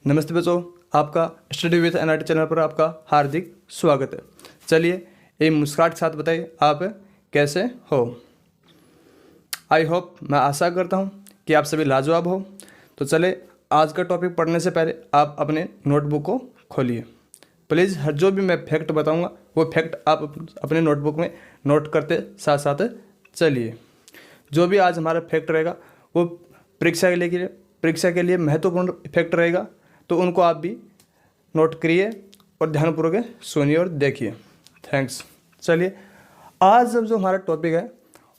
नमस्ते बच्चों, आपका स्टडी विद एनआईटी चैनल पर आपका हार्दिक स्वागत है। चलिए एक मुस्कुराहट के साथ बताइए आप कैसे हो। आई होप, मैं आशा करता हूँ कि आप सभी लाजवाब हो। तो चले आज का टॉपिक पढ़ने से पहले आप अपने नोटबुक को खोलिए। प्लीज़ हर जो भी मैं फैक्ट बताऊँगा वो फैक्ट आप अपने नोटबुक में नोट करते साथ साथ चलिए। जो भी आज हमारा फैक्ट रहेगा वो परीक्षा के लिए महत्वपूर्ण फैक्ट रहेगा, तो उनको आप भी नोट करिए और ध्यानपूर्वक सुनिए और देखिए। थैंक्स। चलिए आज जो हमारा टॉपिक है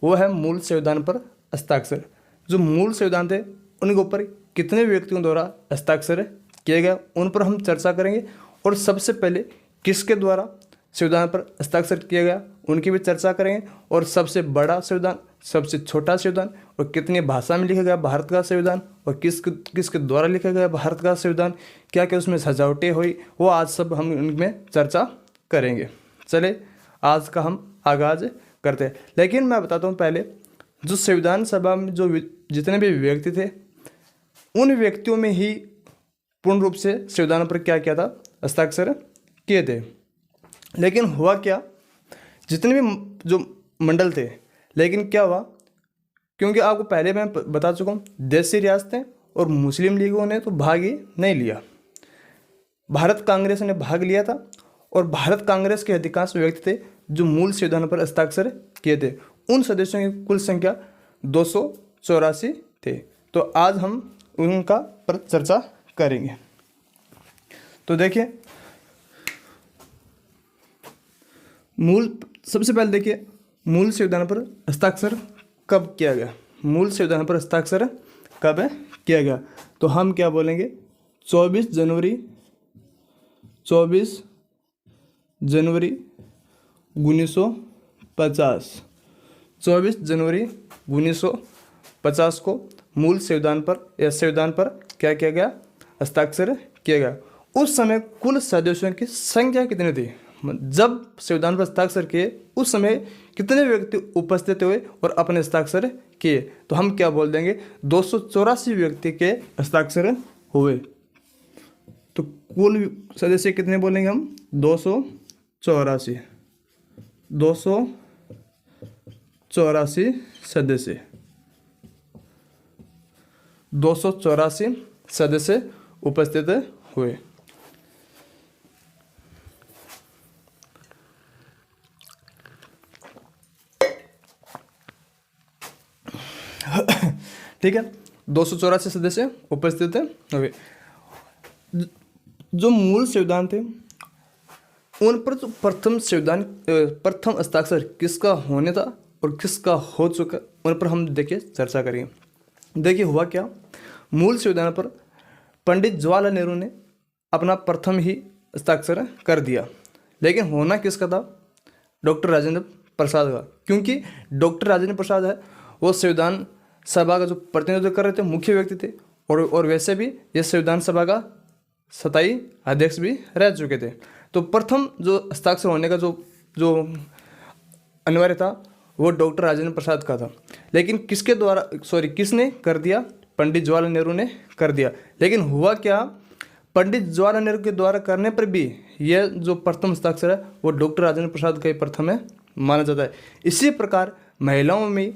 वो है मूल संविधान पर हस्ताक्षर। जो मूल संविधान थे उनके ऊपर कितने व्यक्तियों द्वारा हस्ताक्षर किए गए उन पर हम चर्चा करेंगे, और सबसे पहले किसके द्वारा संविधान पर हस्ताक्षर किया गया उनकी भी चर्चा करेंगे, और सबसे बड़ा संविधान, सबसे छोटा संविधान, और कितनी भाषा में लिखा गया भारत का संविधान, और किसके द्वारा लिखा गया भारत का संविधान, क्या क्या उसमें सजावटें हुई, वो आज सब हम उनमें चर्चा करेंगे। चले आज का हम आगाज करते हैं। लेकिन मैं बताता हूँ पहले, जो संविधान सभा में जो जितने भी व्यक्ति थे उन व्यक्तियों में ही पूर्ण रूप से संविधान पर क्या किया था, हस्ताक्षर किए थे। लेकिन हुआ क्या, जितने भी जो मंडल थे, लेकिन क्या हुआ, क्योंकि आपको पहले मैं बता चुका हूँ देशी रियासतें और मुस्लिम लीगों ने तो भाग ही नहीं लिया, भारत कांग्रेस ने भाग लिया था, और भारत कांग्रेस के अधिकांश व्यक्ति थे जो मूल संविधान पर हस्ताक्षर किए थे। उन सदस्यों की कुल संख्या 284 थे। तो आज हम उनका पर चर्चा करेंगे। तो देखिए, सबसे पहले देखिए मूल संविधान पर हस्ताक्षर कब किया गया। मूल संविधान पर हस्ताक्षर कब किया गया, तो हम क्या बोलेंगे 24 जनवरी 1950। 24 जनवरी 1950 को मूल संविधान पर क्या किया गया, हस्ताक्षर किया गया। उस समय कुल सदस्यों की संख्या कितनी थी, जब संविधान पर हस्ताक्षर किए उस समय कितने व्यक्ति उपस्थित हुए और अपने हस्ताक्षर किए, तो हम क्या बोल देंगे 284 व्यक्ति के हस्ताक्षर हुए। तो कुल सदस्य कितने बोलेंगे हम 284 सदस्य 284 सदस्य उपस्थित हुए। ठीक है, 284 सदस्य उपस्थित हुए। जो मूल संविधान थे उन पर जो प्रथम हस्ताक्षर किसका होने था और किसका हो चुका, उन पर हम देखिए चर्चा करेंगे। देखिए हुआ क्या, मूल संविधान पर पंडित जवाहरलाल नेहरू ने अपना प्रथम ही हस्ताक्षर कर दिया, लेकिन होना किसका था, डॉक्टर राजेंद्र प्रसाद का। क्योंकि डॉक्टर राजेंद्र प्रसाद है वो संविधान सभा का जो प्रतिनिधित्व कर रहे थे, मुख्य व्यक्ति थे, और वैसे भी ये संविधान सभा का स्थायी अध्यक्ष भी रह चुके थे। तो प्रथम जो हस्ताक्षर होने का जो अनिवार्य था वो डॉक्टर राजेंद्र प्रसाद का था। लेकिन किसने कर दिया, पंडित जवाहरलाल नेहरू ने कर दिया। लेकिन हुआ क्या, पंडित जवाहरलाल नेहरू के द्वारा करने पर भी यह जो प्रथम हस्ताक्षर है वो डॉक्टर राजेंद्र प्रसाद का ही प्रथम है माना जाता है। इसी प्रकार महिलाओं में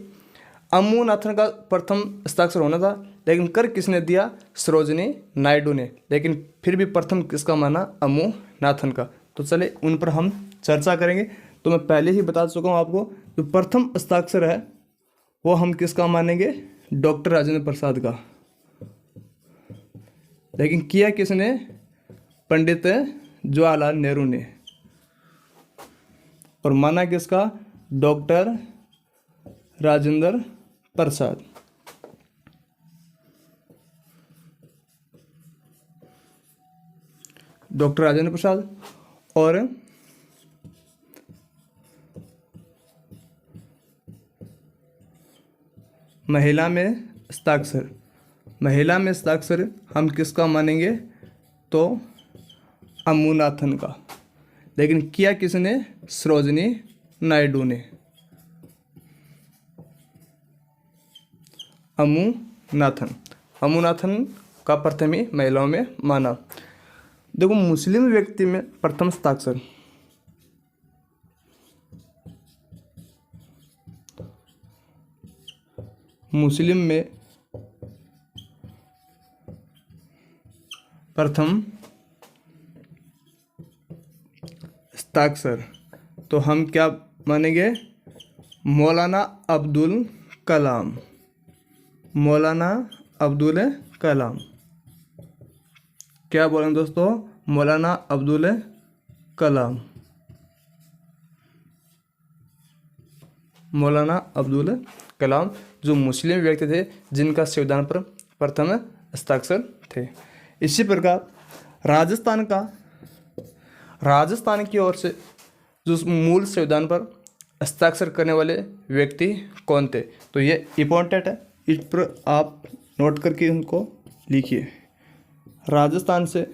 अम्मू नाथन का प्रथम हस्ताक्षर होना था, लेकिन कर किसने दिया, सरोजिनी नायडू ने। लेकिन फिर भी प्रथम किसका माना, अम्मू नाथन का। तो चले उन पर हम चर्चा करेंगे। तो मैं पहले ही बता चुका हूँ आपको, जो प्रथम हस्ताक्षर है वो हम किसका मानेंगे, डॉक्टर राजेंद्र प्रसाद का। लेकिन किया किसने, पंडित जवाहरलाल नेहरू ने, और माना किसका, डॉक्टर राजेंद्र प्रसाद। डॉक्टर राजेंद्र प्रसाद। और महिला में हस्ताक्षर हम किसका मानेंगे, तो अम्मू नाथन का। लेकिन किया किसने, सरोजिनी नायडू ने। अम्मू नाथन का प्रथम ही महिलाओं में माना। देखो मुस्लिम व्यक्ति में प्रथम हस्ताक्षर, मुस्लिम में प्रथम हस्ताक्षर तो हम क्या मानेंगे, मौलाना अब्दुल कलाम, मौलाना अब्दुल कलाम। क्या बोलेंगे दोस्तों, मौलाना अब्दुल कलाम, मौलाना अब्दुल कलाम जो मुस्लिम व्यक्ति थे जिनका संविधान पर प्रथम हस्ताक्षर थे। इसी प्रकार राजस्थान की ओर से जो मूल संविधान पर हस्ताक्षर करने वाले व्यक्ति कौन थे, तो ये इम्पोर्टेंट है, इस पर आप नोट करके उनको लिखिए। राजस्थान से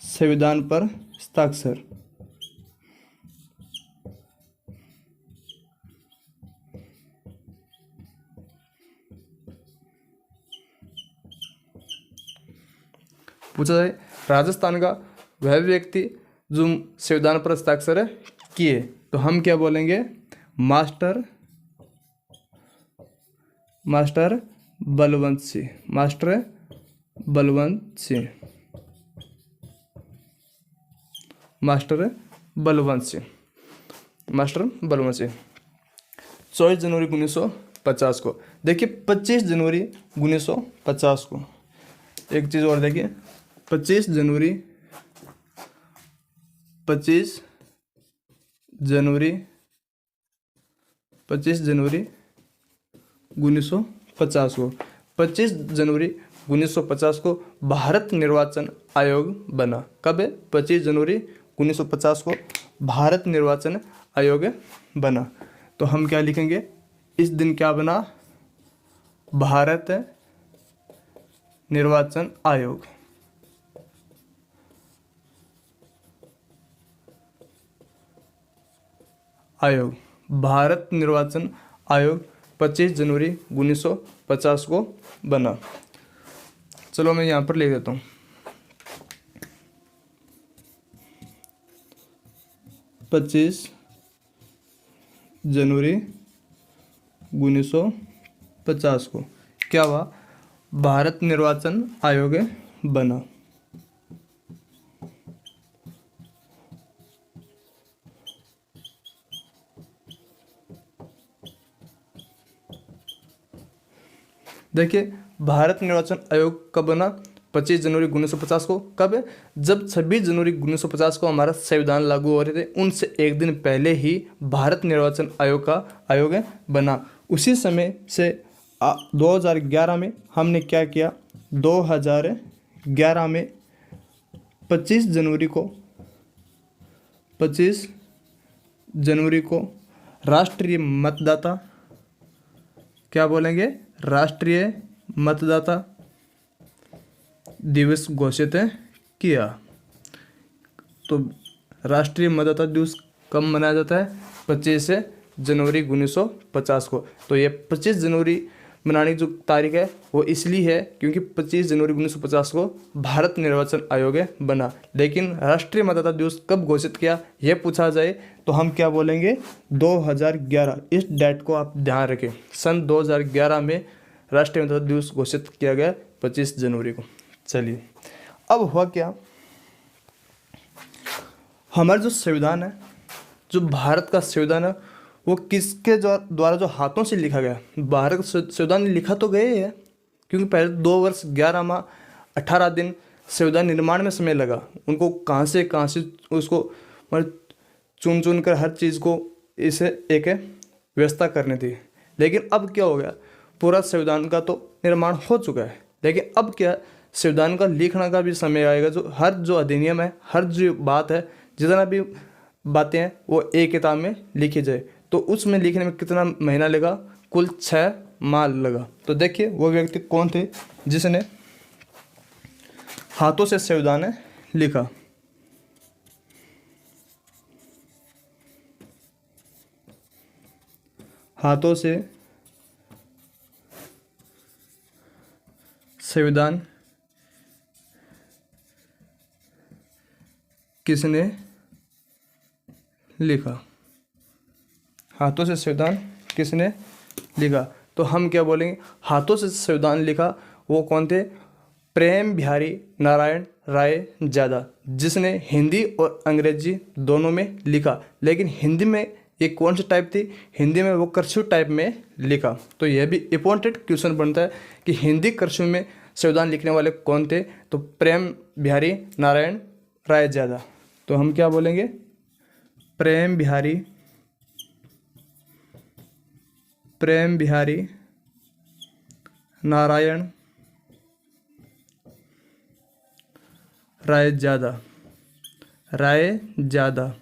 संविधान पर हस्ताक्षर, पूछा जाए राजस्थान का वह व्यक्ति जो संविधान पर हस्ताक्षर किए, तो हम क्या बोलेंगे, master Balwant Singh, master Balwant Singh, master Balwant Singh, master Balwant Singh. 24 जनवरी 1950 को, देखिए 25 जनवरी 1950 को एक चीज़ और देखिए, 25 जनवरी 1950 को, 25 जनवरी 1950 को भारत निर्वाचन आयोग बना। कब है, 25 जनवरी 1950 को भारत निर्वाचन आयोग बना। तो हम क्या लिखेंगे, इस दिन क्या बना, भारत निर्वाचन आयोग। भारत निर्वाचन आयोग 25 जनवरी 1950 को बना। चलो मैं यहाँ पर लिख देता हूँ, 25 जनवरी 1950 को क्या हुआ, भारत निर्वाचन आयोग बना। देखिए भारत निर्वाचन आयोग कब बना, 25 जनवरी 1950 को। कब है, जब 26 जनवरी 1950 को हमारा संविधान लागू हो रहे थे, उनसे एक दिन पहले ही भारत निर्वाचन आयोग का आयोग बना। उसी समय से 2011 में हमने क्या किया, 2011 में 25 जनवरी को राष्ट्रीय मतदाता, क्या बोलेंगे, राष्ट्रीय मतदाता दिवस घोषित किया। तो राष्ट्रीय मतदाता दिवस कब मनाया जाता है, 25 जनवरी 1950 को। तो ये 25 जनवरी मनाने की जो तारीख है वो इसलिए है क्योंकि 25 जनवरी 1950 को भारत निर्वाचन आयोग बना। लेकिन राष्ट्रीय मतदाता दिवस कब घोषित किया ये पूछा जाए तो हम क्या बोलेंगे, 2011। इस डेट को आप ध्यान रखें, सन 2011 में राष्ट्रीय मतदाता दिवस घोषित किया गया 25 जनवरी को। चलिए अब हुआ क्या, हमारा जो संविधान है, जो भारत का संविधान है, वो किसके द्वारा जो हाथों से लिखा गया। भारत का संविधान लिखा तो गए है क्योंकि पहले 2 वर्ष 11 माह 18 दिन संविधान निर्माण में समय लगा। उनको कहाँ से उसको मतलब चुन कर हर चीज़ को इसे एक व्यवस्था करनी थी। लेकिन अब क्या हो गया, पूरा संविधान का तो निर्माण हो चुका है, लेकिन अब क्या, संविधान का लिखने का भी समय आएगा। जो अधिनियम है, हर जो बात है, जितना भी बातें हैं वो एक किताब में लिखी जाए। तो उसमें लिखने में कितना महीना लगा, कुल 6 माह लगा। तो देखिए वो व्यक्ति कौन थे जिसने हाथों से संविधान लिखा। हाथों से संविधान किसने लिखा? हाथों से संविधान किसने लिखा? तो हम क्या बोलेंगे? हाथों से संविधान लिखा वो कौन थे? प्रेम बिहारी नारायण राय ज़्यादा, जिसने हिंदी और अंग्रेजी दोनों में लिखा। लेकिन हिंदी में ये कौन सी टाइप थी? हिंदी में वो कर्सिव टाइप में लिखा। तो यह भी इंपॉर्टेंट क्वेश्चन बनता है कि हिंदी कर्सिव में संविधान लिखने वाले कौन थे? तो प्रेम बिहारी नारायण राय ज़्यादा। तो हम क्या बोलेंगे? प्रेम बिहारी नारायण राय ज़्यादा,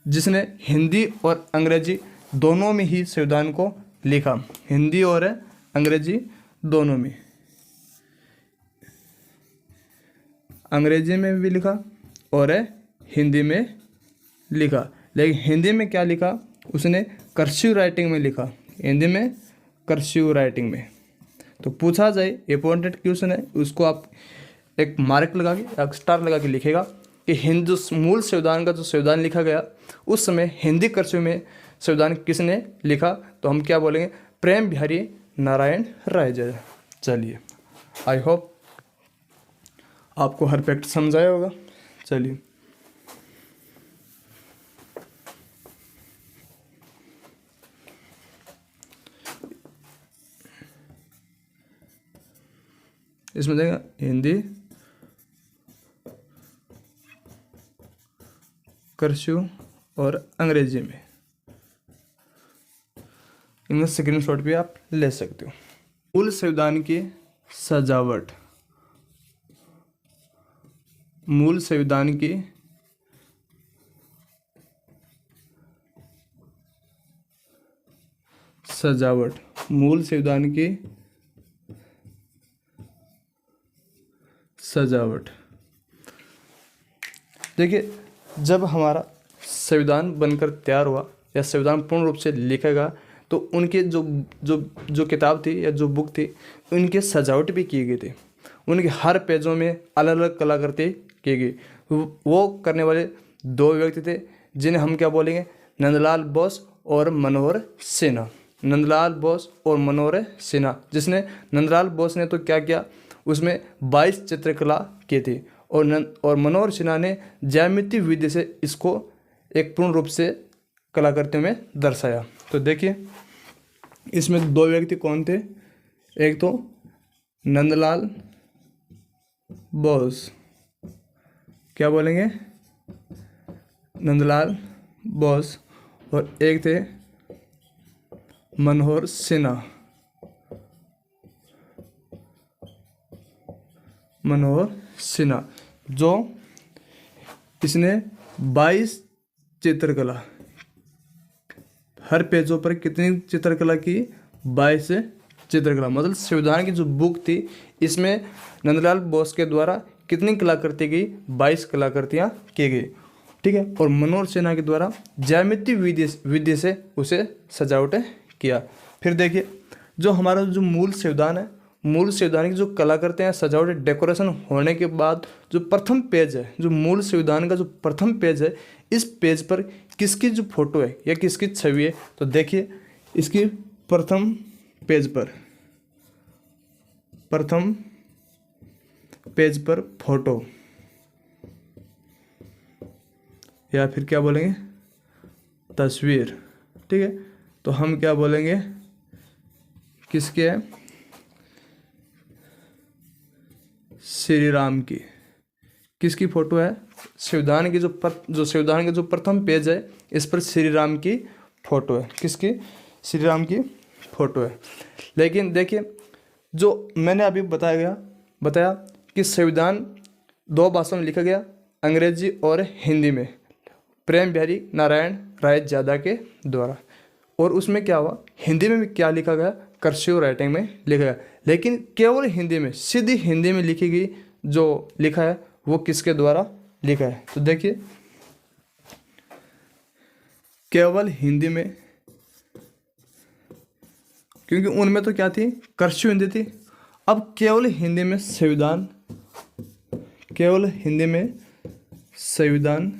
जिसने हिंदी और अंग्रेजी दोनों में ही संविधान को लिखा। हिंदी और अंग्रेजी दोनों में, अंग्रेजी में भी लिखा और हिंदी में लिखा। लेकिन हिंदी में क्या लिखा? उसने कर्सिव राइटिंग में लिखा। हिंदी में कर्सिव राइटिंग में। तो पूछा जाए, इंपॉर्टेंट क्वेश्चन है, उसको आप एक मार्क लगा के, एक स्टार लगा के लिखेगा कि हिंदू मूल संविधान का जो संविधान लिखा गया उस समय हिंदी कर्सिव में संविधान किसने लिखा? तो हम क्या बोलेंगे? प्रेम बिहारी नारायण राय ज़्यादा। चलिए, आई होप आपको हर फैक्ट समझ आया होगा। चलिए, इसमें देगा हिंदी कर्सिव और अंग्रेजी में। इनका स्क्रीनशॉट भी आप ले सकते हो। मूल संविधान की सजावट, मूल संविधान की सजावट, मूल संविधान की सजावट। देखिए, जब हमारा संविधान बनकर तैयार हुआ या संविधान पूर्ण रूप से लिखेगा तो उनके जो किताब थी या जो बुक थी, उनकी सजावट भी की गई थी। उनके हर पेजों में अलग अलग कलाकृति की गई। वो करने वाले दो व्यक्ति थे जिन्हें हम क्या बोलेंगे? नंदलाल बोस और मनोहर सिन्हा। नंदलाल बोस और मनोहर सिन्हा, जिसने नंदलाल बोस ने तो क्या किया, उसमें 22 चित्रकला की थी और मनोहर सिन्हा ने ज्यामिति विधि से इसको एक पूर्ण रूप से कलाकृतियों में दर्शाया। तो देखिए, इसमें दो व्यक्ति कौन थे? एक तो नंदलाल बोस, क्या बोलेंगे? नंदलाल बोस, और एक थे मनोहर सिन्हा। मनोहर सिन्हा, जो इसने 22 चित्रकला, हर पेजों पर कितनी चित्रकला की? 22 चित्रकला। मतलब संविधान की जो बुक थी, इसमें नंदलाल बोस के द्वारा कितनी कलाकृति की? 22 कलाकृतियाँ की गई। ठीक है। और मनोहर सिन्हा के द्वारा ज्यामिति विधि से उसे सजावट किया। फिर देखिए, जो हमारा जो मूल संविधान है, मूल संविधान की जो कलाकृतियाँ सजावट डेकोरेशन होने के बाद जो प्रथम पेज है, जो मूल संविधान का जो प्रथम पेज है, इस पेज पर किसकी जो फोटो है या किसकी छवि है? तो देखिए, इसकी प्रथम पेज पर फोटो, या फिर क्या बोलेंगे? तस्वीर। ठीक है। तो हम क्या बोलेंगे? किसके है? श्री राम की। किसकी फोटो है? संविधान की जो संविधान का जो प्रथम पेज है, इस पर श्री राम की फोटो है। किसकी? श्री राम की फोटो है। लेकिन देखिए, जो मैंने अभी बताया कि संविधान दो भाषाओं में लिखा गया, अंग्रेजी और हिंदी में, प्रेम बिहारी नारायण राय ज़्यादा के द्वारा। और उसमें क्या हुआ? हिंदी में भी क्या लिखा गया? कर्सिव राइटिंग में लिखा गया। लेकिन केवल हिंदी में, सीधी हिंदी में लिखी गई जो लिखा है, वो किसके द्वारा लिखा है? तो देखिए, केवल हिंदी में क्योंकि उनमें तो क्या थी, कर्सिव हिंदी थी। अब केवल हिंदी में संविधान, केवल हिंदी में संविधान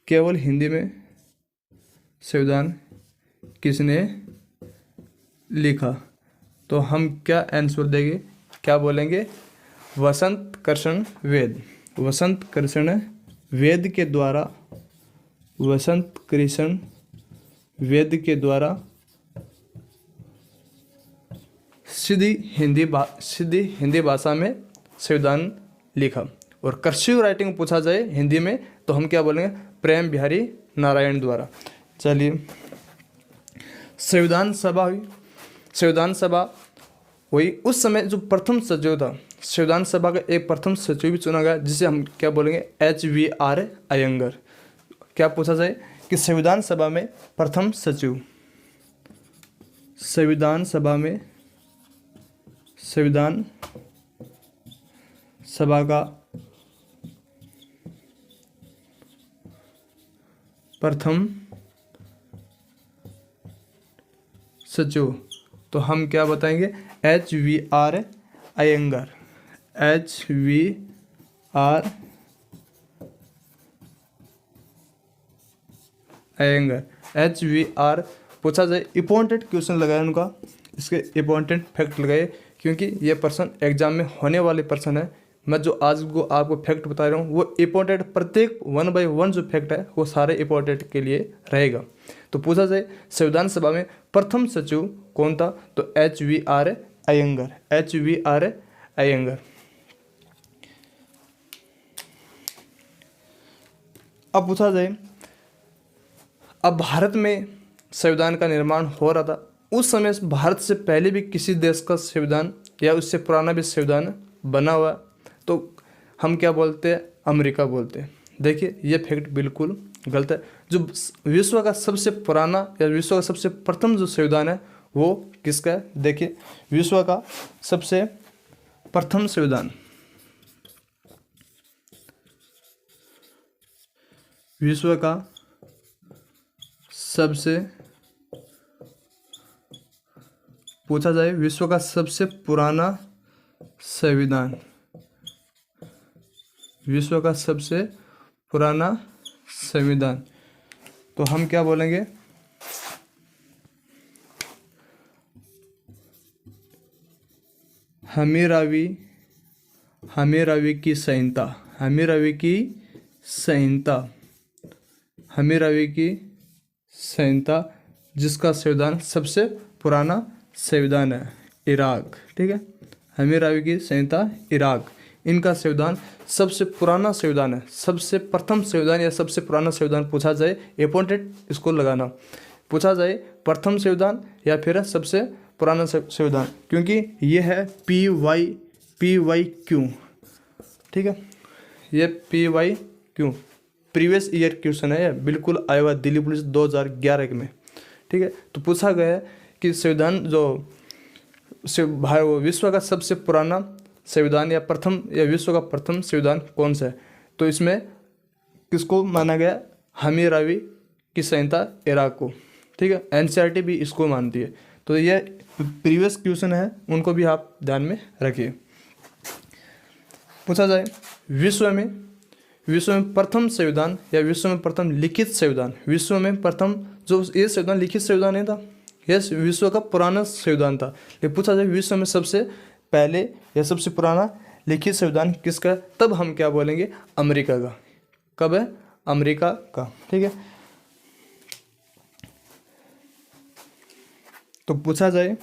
केवल हिंदी में संविधान किसने लिखा? तो हम क्या आंसर देंगे, क्या बोलेंगे? वसंत कृष्ण वेद। वसंत कृष्ण वेद के द्वारा, वसंत कृष्ण वेद के द्वारा सीधी हिंदी भाषा में संविधान लिखा। और कर्सिव राइटिंग पूछा जाए हिंदी में तो हम क्या बोलेंगे? प्रेम बिहारी नारायण द्वारा। चलिए, संविधान सभा हुई। संविधान सभा हुई उस समय जो प्रथम सचिव था, संविधान सभा का एक प्रथम सचिव भी चुना गया, जिसे हम क्या बोलेंगे? HVR अयंगर। क्या पूछा जाए कि संविधान सभा में प्रथम सचिव, संविधान सभा में, संविधान सभा का प्रथम सचिव, तो हम क्या बताएंगे? HVR Iyengar. HVR Iyengar. HVR पूछा जाए, इंपॉर्टेंट क्वेश्चन लगाए उनका, इसके इंपॉर्टेंट फैक्ट लगाए, क्योंकि ये पर्सन एग्जाम में होने वाले पर्सन है। मैं जो आज को आपको फैक्ट बता रहा हूँ वो इंपॉर्टेंट, प्रत्येक 1 by 1 जो फैक्ट है वो सारे इंपॉर्टेंट के लिए रहेगा। तो पूछा जाए संविधान सभा में प्रथम सचिव कौन था? तो HVR अयंगर। HVR अयंगर। अब पूछा जाए, अब भारत में संविधान का निर्माण हो रहा था, उस समय भारत से पहले भी किसी देश का संविधान या उससे पुराना भी संविधान बना हुआ, तो हम क्या बोलते हैं? अमेरिका बोलते हैं। देखिए, ये फैक्ट बिल्कुल गलत है। जो विश्व का सबसे पुराना या विश्व का सबसे प्रथम जो संविधान है वो किसका है? देखिए, विश्व का सबसे प्रथम संविधान, विश्व का सबसे, पूछा जाए विश्व का सबसे पुराना संविधान, विश्व का सबसे पुराना संविधान, तो हम क्या बोलेंगे? हमीरावी की संहिता। हमीरावी की संहिता, हमीरावी की संहिता, जिसका संविधान सबसे पुराना संविधान है, इराक। ठीक है, हमीरावी की संहिता, इराक, इनका संविधान सबसे पुराना संविधान है। सबसे प्रथम संविधान या सबसे पुराना संविधान पूछा जाए, इंपॉर्टेंट इसको लगाना, पूछा जाए प्रथम संविधान या फिर सबसे पुराना संविधान, क्योंकि ये है PYQ। ठीक है, ये PYQ प्रीवियस ईयर क्वेश्चन है, बिल्कुल आया हुआ दिल्ली पुलिस 2011 में। ठीक है, तो पूछा गया है कि संविधान जो विश्व का सबसे पुराना संविधान या प्रथम या विश्व का प्रथम संविधान कौन सा है? तो इसमें किसको माना गया? हमीरावी की संहिता, इराक को। ठीक है, NCERT भी इसको मानती है। तो ये प्रीवियस क्वेश्चन है, उनको भी आप ध्यान में रखिए। पूछा जाए विश्व में प्रथम संविधान या विश्व में प्रथम लिखित संविधान, विश्व में प्रथम जो ये संविधान लिखित संविधान नहीं था, यह विश्व का पुराना संविधान था। लेकिन पूछा जाए विश्व में सबसे पहले या सबसे पुराना लिखित संविधान किसका, तब हम क्या बोलेंगे? अमेरिका का। कब है? अमेरिका का। ठीक है, तो पूछा जाए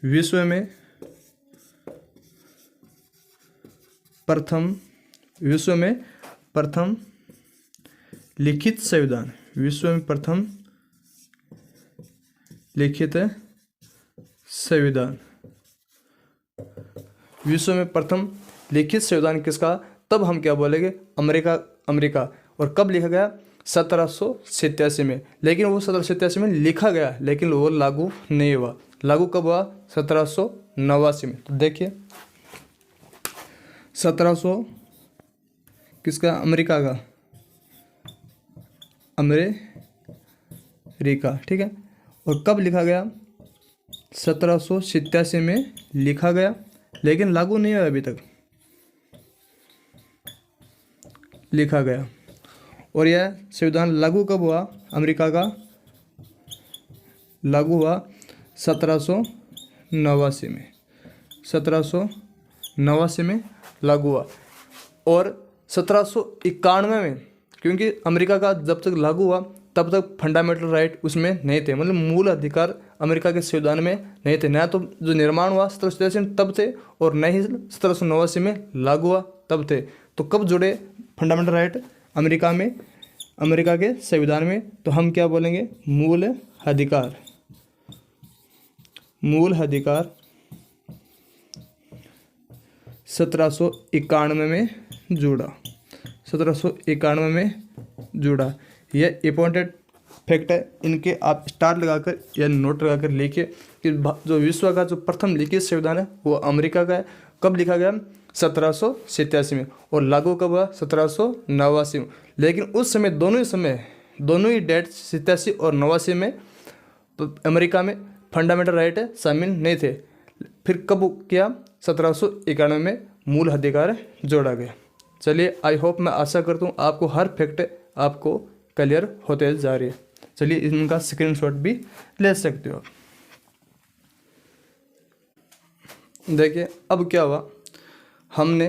विश्व में प्रथम लिखित संविधान, विश्व में प्रथम लिखित संविधान, विश्व में प्रथम लिखित संविधान किसका, तब हम क्या बोलेंगे? अमेरिका। और कब लिखा गया? 1787 में। लेकिन वो 1787 में लिखा गया, लेकिन वो लागू नहीं हुआ। लागू कब हुआ? 1789 में। तो देखिए 1789 किसका? अमेरिका का, अमेरिका, ठीक है। और कब लिखा गया? 1787 में लिखा गया, लेकिन लागू नहीं हुआ अभी तक, लिखा गया। और यह संविधान लागू कब हुआ? अमेरिका का लागू हुआ 1789 में, 1789 में लागू हुआ। और 1791 में, क्योंकि अमेरिका का जब तक लागू हुआ तब तक फंडामेंटल राइट उसमें नहीं थे, मतलब मूल अधिकार अमेरिका के संविधान में नहीं थे। नया तो जो निर्माण हुआ 1787 में तब थे, और नए ही 1789 में लागू हुआ तब थे। तो कब जुड़े फंडामेंटल राइट अमेरिका में, अमेरिका के संविधान में? तो हम क्या बोलेंगे? मूल अधिकार, मूल अधिकार 1791 में जुड़ा, 1791 में जुड़ा। यह इंपॉर्टेंट फैक्ट है, इनके आप स्टार लगाकर या नोट लगाकर लिखिए कि जो विश्व का जो प्रथम लिखित संविधान है वो अमेरिका का है। कब लिखा गया? 1787 में। और लागू कब हुआ? 1789 में। लेकिन उस समय दोनों ही डेट 87 और 89 में तो अमेरिका में फंडामेंटल राइट शामिल नहीं थे। फिर कब किया? 1791 में मूल अधिकार जोड़ा गया। चलिए, आई होप, मैं आशा करता हूँ आपको हर फैक्ट आपको क्लियर होते जा रही है। चलिए, इनका स्क्रीनशॉट भी ले सकते हो आप। देखिए अब क्या हुआ, हमने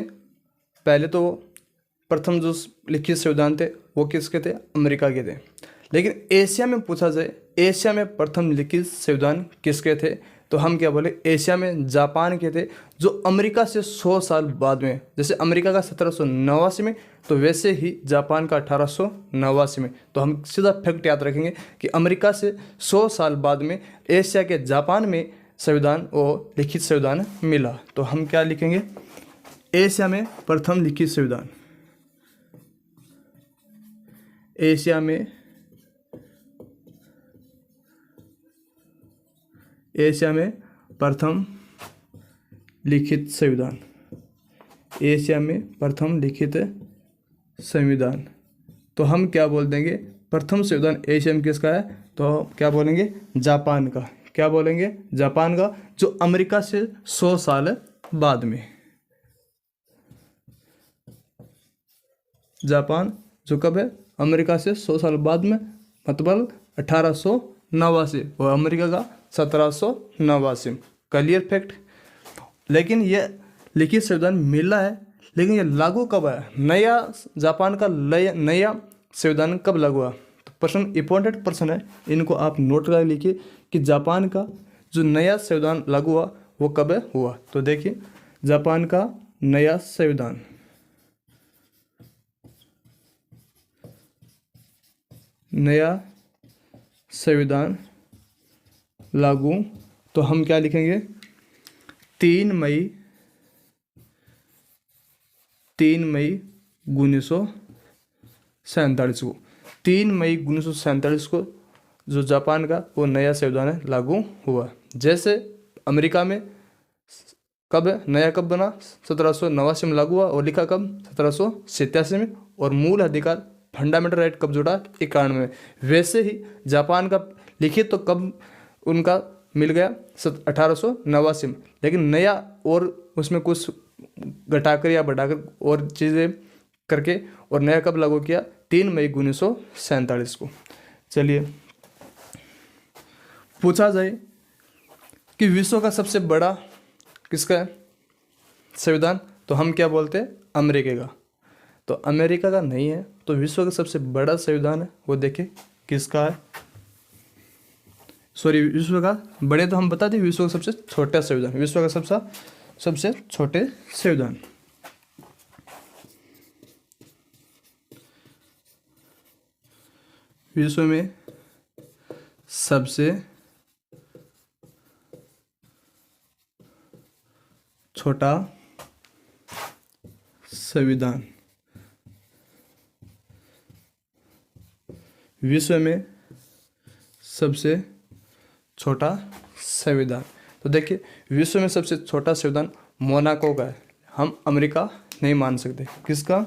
पहले तो प्रथम जो लिखित संविधान थे वो किसके थे? अमेरिका के थे। लेकिन एशिया में पूछा जाए, एशिया में प्रथम लिखित संविधान किसके थे? तो हम क्या बोले? एशिया में जापान के थे, जो अमेरिका से 100 साल बाद में, जैसे अमेरिका का 1789 में, तो वैसे ही जापान का 1889 में। तो हम सीधा फैक्ट याद रखेंगे कि अमेरिका से 100 साल बाद में एशिया के जापान में संविधान और लिखित संविधान मिला। तो हम क्या लिखेंगे? एशिया में प्रथम लिखित संविधान, एशिया में प्रथम लिखित संविधान, एशिया में प्रथम लिखित संविधान। तो हम क्या बोल देंगे? प्रथम संविधान एशिया में किसका है? तो क्या बोलेंगे? जापान का। क्या बोलेंगे? जापान का, जो अमेरिका से 100 साल बाद में, जापान जो कब है? अमेरिका से 100 साल बाद में, मतलब 1889, और अमेरिका का 1789। Clear fact. लेकिन ये लिखित संविधान मिला है, लेकिन ये लागू कब है? नया जापान का नया संविधान कब लागू हुआ? तो प्रश्न इंपॉर्टेंट प्रश्न है, इनको आप नोट कर लिखिए कि जापान का जो नया संविधान लागू हुआ वो कब हुआ। तो देखिए, जापान का नया संविधान, नया संविधान लागू, तो हम क्या लिखेंगे? 3 मई 1947 को, 3 मई 1947 को जो जापान का वो नया संविधान लागू हुआ। जैसे अमेरिका में कब नया कब बना? 1789 में लागू हुआ, और लिखा कब? 1787 में। और मूल अधिकार फंडामेंटल राइट कब जुड़ा? 91 में। वैसे ही जापान का लिखित तो कब उनका मिल गया? 1889 में। लेकिन नया और उसमें कुछ घटाकर या बढ़ाकर और चीज़ें करके और नया कब लागू किया? 3 मई 1947 को। चलिए, पूछा जाए कि विश्व का सबसे बड़ा किसका है संविधान? तो हम क्या बोलते हैं? अमेरिका का। तो अमेरिका का नहीं है, तो विश्व का सबसे बड़ा संविधान है वो देखिए किसका है। सॉरी, विश्व का बड़े तो हम बता दें, विश्व का सबसे छोटा संविधान, विश्व का सबसे छोटे संविधान। विश्व में सबसे छोटा संविधान, विश्व में सबसे छोटा संविधान। तो देखिए, विश्व में सबसे छोटा संविधान मोनाको का है। हम अमेरिका नहीं मान सकते। किसका?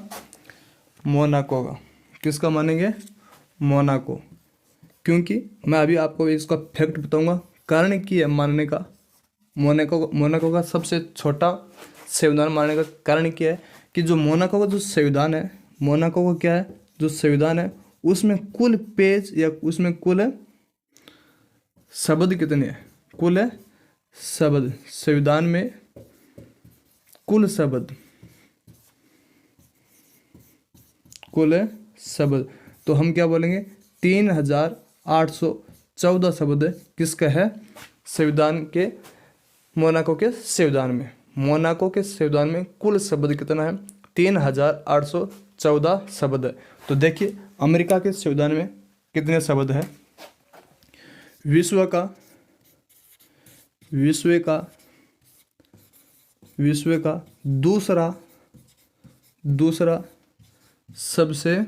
मोनाको का। किसका मानेंगे? मोनाको। क्योंकि मैं अभी आपको इसका फैक्ट बताऊंगा, कारण की है मानने का। मोनाको का सबसे छोटा संविधान मानने का कारण क्या है कि जो मोनाको का जो संविधान है, मोनाको का क्या है जो संविधान है, उसमें कुल पेज या उसमें कुल शब्द कितने हैं? कुल शब्द, संविधान में कुल शब्द, कुल शब्द, तो हम क्या बोलेंगे? 3814 शब्द किसका है? संविधान के, मोनाको के संविधान में। मोनाको के संविधान में कुल शब्द कितना है? 3814 शब्द है। तो देखिए अमेरिका के संविधान में कितने शब्द है? विश्व का दूसरा सबसे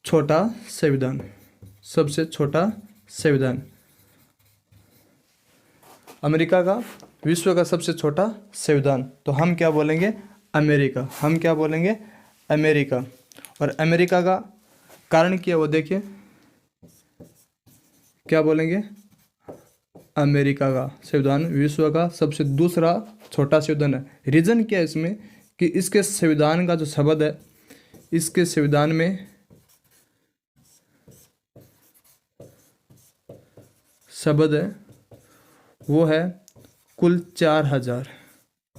छोटा संविधान, सबसे छोटा संविधान। अमेरिका का विश्व का सबसे छोटा संविधान, तो हम क्या बोलेंगे? अमेरिका। हम क्या बोलेंगे? अमेरिका। और अमेरिका का कारण क्या है वो देखिए, क्या बोलेंगे? अमेरिका का संविधान विश्व का सबसे दूसरा छोटा संविधान है। रीजन क्या है इसमें कि इसके संविधान का जो शब्द है, इसके संविधान में शब्द है वो है कुल 4000,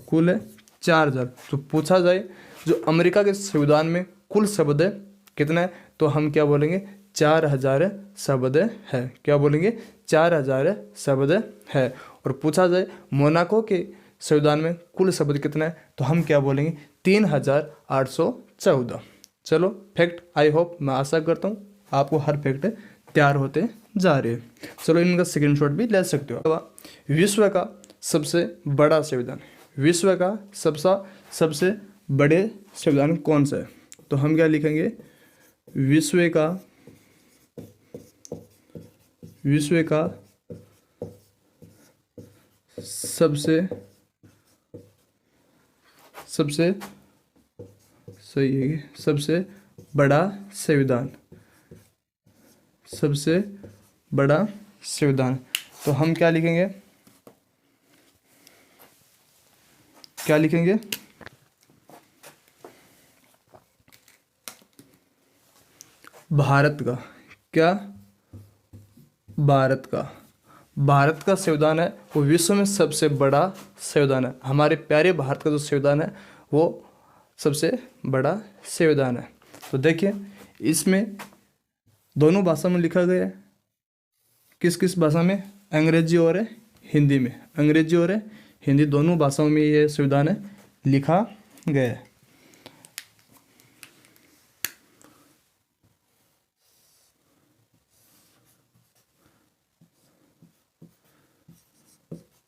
कुल 4000। तो पूछा जाए जो अमेरिका के संविधान में कुल शब्द है कितना है, तो हम क्या बोलेंगे? 4000 शब्द है। क्या बोलेंगे? 4000 शब्द है। और पूछा जाए मोनाको के संविधान में कुल शब्द कितना है, तो हम क्या बोलेंगे? 3814। चलो फैक्ट, आई होप, मैं आशा करता हूँ आपको हर फैक्ट तैयार होते जा रहे हैं। चलो इनका स्क्रीनशॉट भी ले सकते हो। विश्व का सबसे बड़ा संविधान, विश्व का सबसे बड़े संविधान कौन सा है? तो हम क्या लिखेंगे? विश्व का सबसे सही है, सबसे बड़ा संविधान, सबसे बड़ा संविधान। तो हम क्या लिखेंगे? क्या लिखेंगे? भारत का। क्या? भारत का संविधान है वो विश्व में सबसे बड़ा संविधान है। हमारे प्यारे भारत का जो संविधान है वो सबसे बड़ा संविधान है। तो देखिए इसमें दोनों भाषा में लिखा गया है। किस किस भाषा में? अंग्रेजी और हिंदी में। अंग्रेजी और हिंदी दोनों भाषाओं में ये संविधान है लिखा गया है।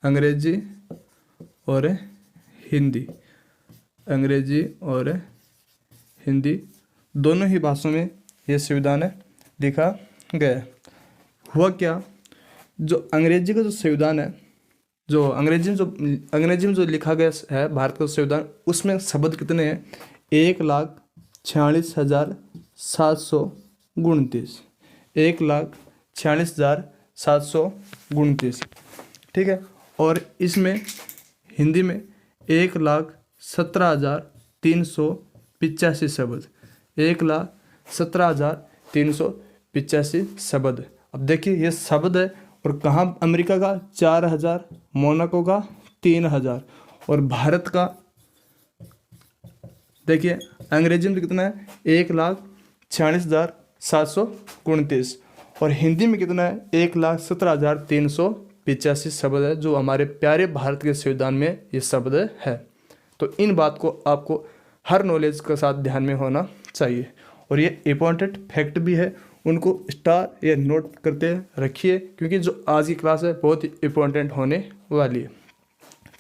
अंग्रेजी और हिंदी, अंग्रेजी और हिंदी दोनों ही भाषाओं में ये संविधान है लिखा गया है। हुआ क्या, जो अंग्रेजी का जो संविधान है, जो अंग्रेजी में जो लिखा गया है भारत का संविधान, उसमें शब्द कितने हैं? 1,46,729, 1,46,729, ठीक है। और इसमें हिंदी में 1,17,385 शब्द, 1,17,385 शब्द। अब देखिए ये शब्द है, और कहाँ अमेरिका का 4000, मोनाको का 3000, और भारत का देखिए अंग्रेजी में कितना है? 1,46,729, और हिंदी में कितना है? 1,17,385 शब्द है, जो हमारे प्यारे भारत के संविधान में ये शब्द है। तो इन बात को आपको हर नॉलेज के साथ ध्यान में होना चाहिए, और ये इम्पोर्टेंट फैक्ट भी है, उनको स्टार या नोट करते रखिए, क्योंकि जो आज की क्लास है बहुत ही इम्पोर्टेंट होने वाली है।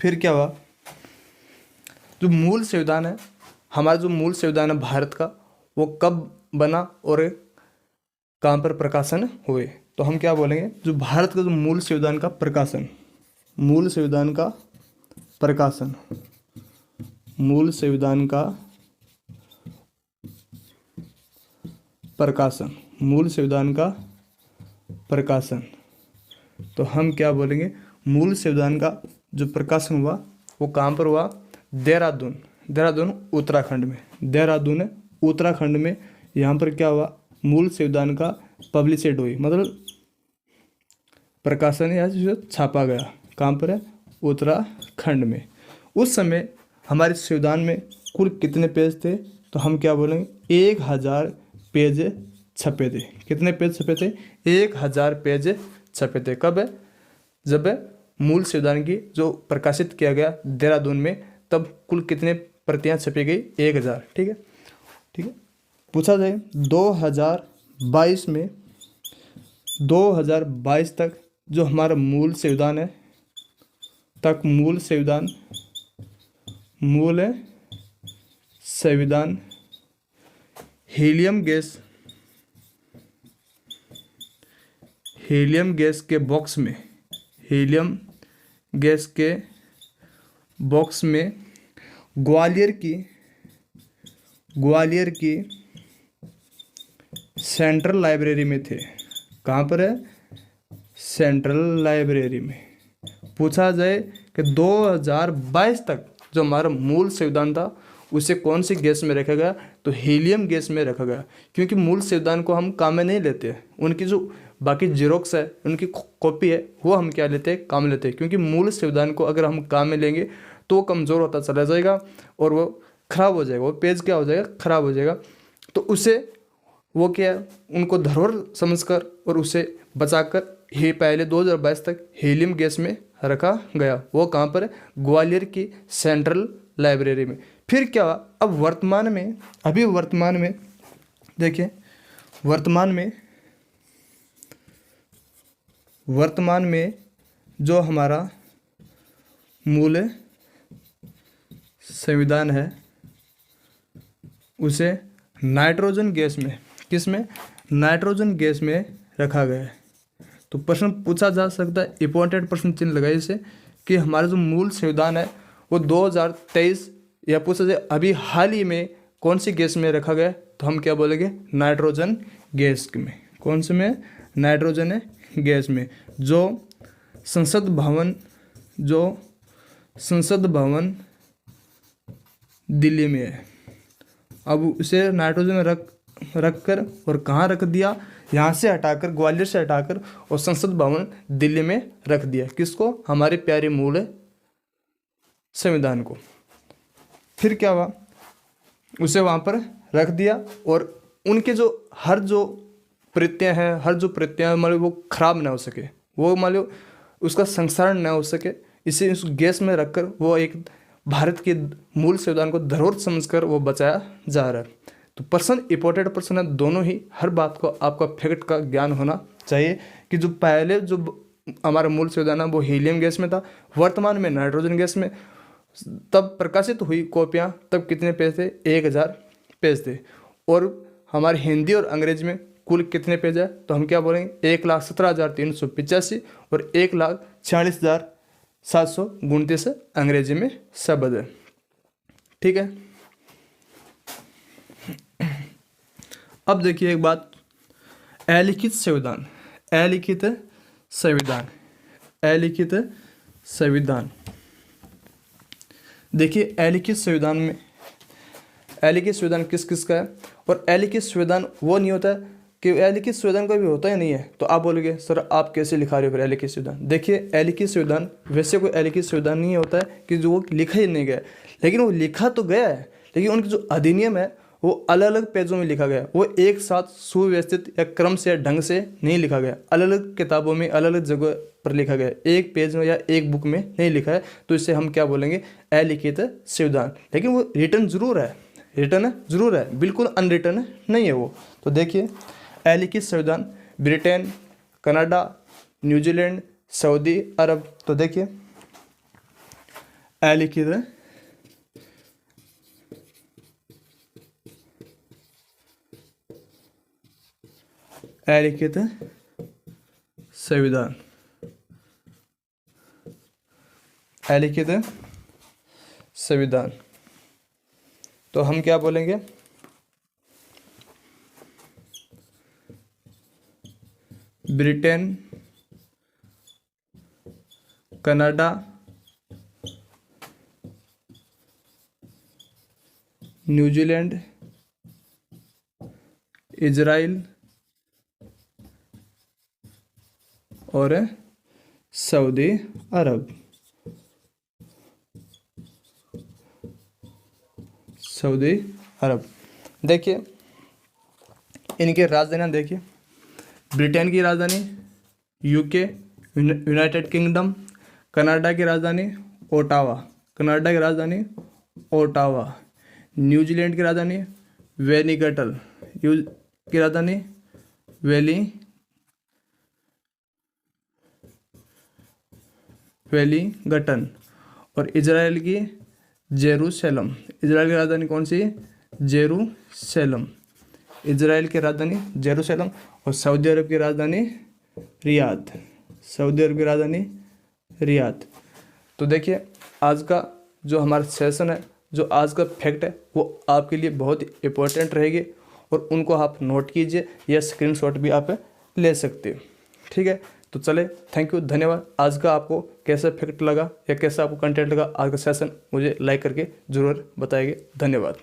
फिर क्या हुआ, जो मूल संविधान है, हमारा जो मूल संविधान है भारत का, वो कब बना और कहाँ पर प्रकाशन हुए? तो हम क्या बोलेंगे, जो भारत का जो मूल संविधान का प्रकाशन, मूल संविधान का प्रकाशन, मूल संविधान का प्रकाशन, मूल संविधान का प्रकाशन। तो हम क्या बोलेंगे, मूल संविधान का जो प्रकाशन हुआ वो कहाँ पर हुआ, देहरादून, देहरादून उत्तराखंड में, देहरादून उत्तराखंड में यहाँ पर क्या हुआ, मूल संविधान का पब्लिशेड हुई, मतलब प्रकाशन या जो छापा गया, कहाँ पर है, उत्तराखंड में। उस समय हमारे संविधान में कुल कितने पेज थे, तो हम क्या बोलेंगे, 1000 पेज छपे थे। कितने पेज छपे थे, 1000 पेज छपे थे। कब है, जब मूल संविधान की जो प्रकाशित किया गया देहरादून में, तब कुल कितने प्रतियां छपी गई, 1000। ठीक है, ठीक है। पूछा जाए 2022 में, 2022 तक जो हमारा मूल संविधान है, तक मूल संविधान हीलियम गैस के बॉक्स में, हीलियम गैस के बॉक्स में ग्वालियर की सेंट्रल लाइब्रेरी में थे। कहाँ पर है, सेंट्रल लाइब्रेरी में। पूछा जाए कि 2022 तक जो हमारा मूल संविधान था उसे कौन सी गैस में रखा गया, तो हीलियम गैस में रखा गया। क्योंकि मूल संविधान को हम काम में नहीं लेते, उनकी जो बाकी जेरोक्स है, उनकी कॉपी है, वो हम क्या लेते हैं, काम लेते हैं। क्योंकि मूल संविधान को अगर हम काम में लेंगे तो वो कमज़ोर होता चला जाएगा और वो ख़राब हो जाएगा, वो पेज क्या हो जाएगा, ख़राब हो जाएगा। तो उसे वो क्या है, उनको धरोहर समझकर और उसे बचाकर ही पहले 2022 तक हीलियम गैस में रखा गया। वो कहाँ पर है, ग्वालियर की सेंट्रल लाइब्रेरी में। फिर क्या हुआ, अब वर्तमान में, अभी वर्तमान में देखिए, वर्तमान में जो हमारा मूल संविधान है उसे नाइट्रोजन गैस में, किस में, नाइट्रोजन गैस में रखा गया है। तो प्रश्न पूछा जा सकता है, इंपॉर्टेंट प्रश्न चिन्ह लगाइए इसे, कि हमारा जो मूल संविधान है वो 2023 या पूछा जाए अभी हाल ही में कौन सी गैस में रखा गया, तो हम क्या बोलेंगे, नाइट्रोजन गैस में। कौन से में, नाइट्रोजन गैस में। जो संसद भवन दिल्ली में है। अब उसे नाइट्रोजन में रख कर और कहाँ रख दिया, यहाँ से हटाकर, ग्वालियर से हटाकर और संसद भवन दिल्ली में रख दिया। किसको, हमारे प्यारे मूल संविधान को। फिर क्या हुआ, उसे वहाँ पर रख दिया और उनके जो हर जो प्रतियां हैं, मान लो वो खराब ना हो सके, वो मान लो उसका संक्षारण ना हो सके, इसे उस गैस में रखकर वो एक भारत के मूल संविधान को धरोहर समझकर वो बचाया जा रहा है। तो प्रश्न इंपॉर्टेंट प्रश्न है, दोनों ही, हर बात को आपका फैक्ट का ज्ञान होना चाहिए कि जो पहले जो हमारा मूल संविधान है वो हीलियम गैस में था, वर्तमान में नाइट्रोजन गैस में। तब प्रकाशित हुई कॉपियाँ तब कितने पेज थे, 1000 पेज थे। और हमारे हिंदी और अंग्रेजी में कुल कितने पेज है, तो हम क्या बोलेंगे, 1,17,385 और 1,46,729 अंग्रेजी में शब्द है। ठीक है। अब देखिए एक बात, अलिखित संविधान, देखिए अलिखित संविधान किस किस का है। और अलिखित संविधान वो नहीं होता कि अलिखित संविधान कोई भी होता ही नहीं है। तो आप बोलोगे सर आप कैसे लिखा रहे हो फिर अलिखित संविधान। देखिए अलिखित संविधान वैसे कोई अलिखित संविधान नहीं होता है कि जो वो लिखा ही नहीं गया, लेकिन वो लिखा तो गया है, लेकिन उनके जो अधिनियम है वो अलग अलग पेजों में लिखा गया। वो एक साथ सुव्यवस्थित या क्रम से या ढंग से नहीं लिखा गया, अलग अलग किताबों में अलग अलग जगह पर लिखा गया, एक पेज में या एक बुक में नहीं लिखा है। तो इसे हम क्या बोलेंगे, अलिखित संविधान। लेकिन वो रिटर्न जरूर है, बिल्कुल अनरिटर्न नहीं है वो। तो देखिए अलिखित संविधान ब्रिटेन, कनाडा, न्यूजीलैंड, सऊदी अरब। तो देखिए अलिखित संविधान, संविधान। तो हम क्या बोलेंगे, ब्रिटेन, कनाडा, न्यूजीलैंड, इजराइल और सऊदी अरब। सऊदी अरब, देखिए इनकी राजधानियाँ देखिए, ब्रिटेन की राजधानी यूके यूनाइटेड किंगडम, कनाडा की राजधानी ओटावा, कनाडा की राजधानी ओटावा, न्यूजीलैंड की राजधानी वेलिंगटन, की राजधानी वेलिंगटन, और इजराइल की जेरूसलम। इजराइल की राजधानी कौन सी है, जेरूसलम, इजराइल की राजधानी जेरूसलम, और सऊदी अरब की राजधानी रियाद, सऊदी अरब की राजधानी रियाद। तो देखिए आज का जो हमारा सेशन है, जो आज का फैक्ट है, वो आपके लिए बहुत इंपॉर्टेंट रहेगी और उनको आप नोट कीजिए या स्क्रीनशॉट भी आप ले सकते हो। ठीक है, तो चले, थैंक यू, धन्यवाद। आज का आपको कैसा फैक्ट लगा या कैसा आपको कंटेंट लगा आज का सेशन, मुझे लाइक करके ज़रूर बताइए। धन्यवाद।